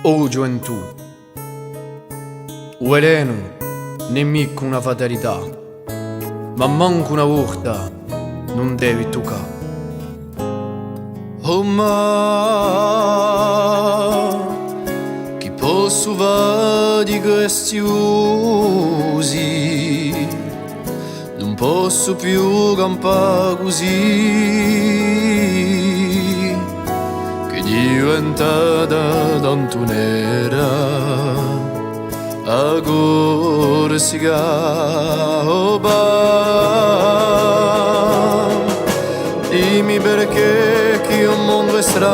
O gioventù, o veleno, nemico una fatalità, ma manco una volta non devi toccare. Oh ma, chi posso va di questi usi, non posso più campare così, che diventata tanto nera, a corsica. Oh ba, dimmi perché che un mondo è strano,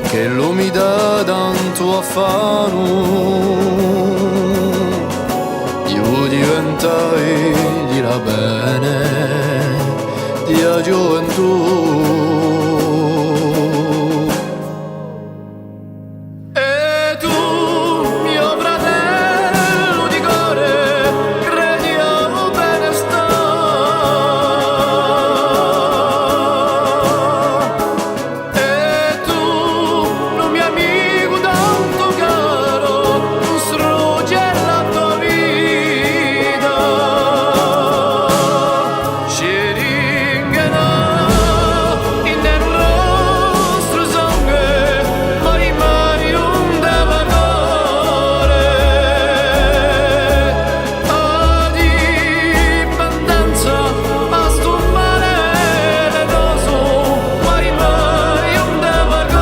che mi dà tanto affano. Io diventai di la bene, di la gioventù. E tu, mio fratello di cuore, credi a bene sta. E tu, non mio amico tanto caro, non strugge la tua vita. Sceringherà in nel nostro sangue, mai mai un devatore. A dipendenza, a sto male noso, mai mai un devatore.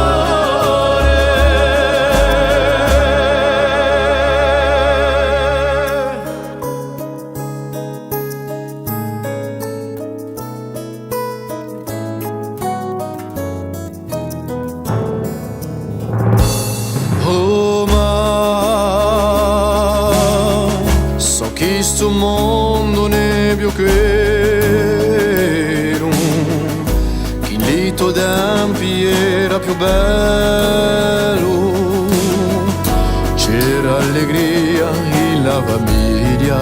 Oh ma, so che sto mondo ne è più chiaro, che in lito tempi era più bello, c'era allegria in la famiglia,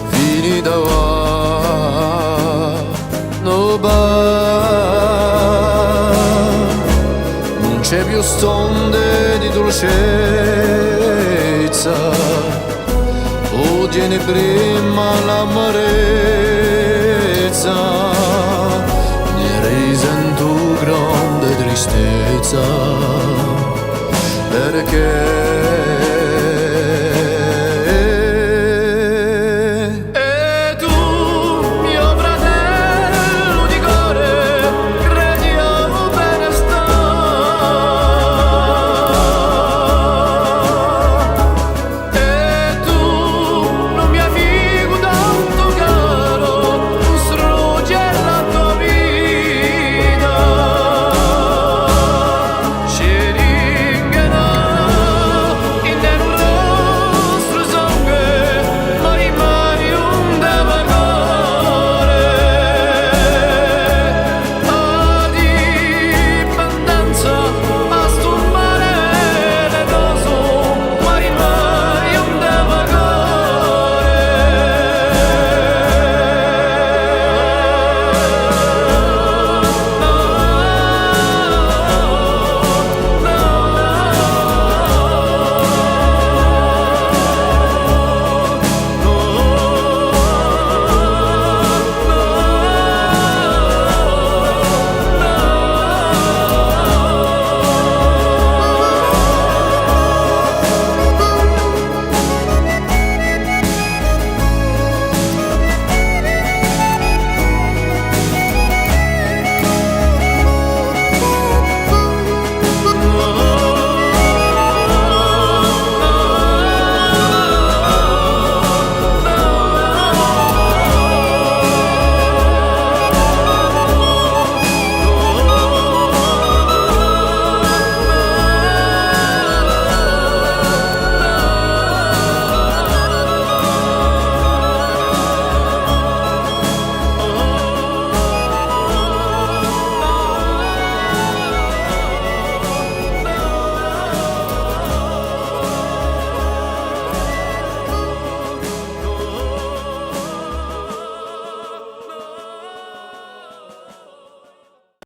finita va, no non c'è più stonde di dolcezza, o tiene prima l'amarezza, ne risento grande tristezza, perché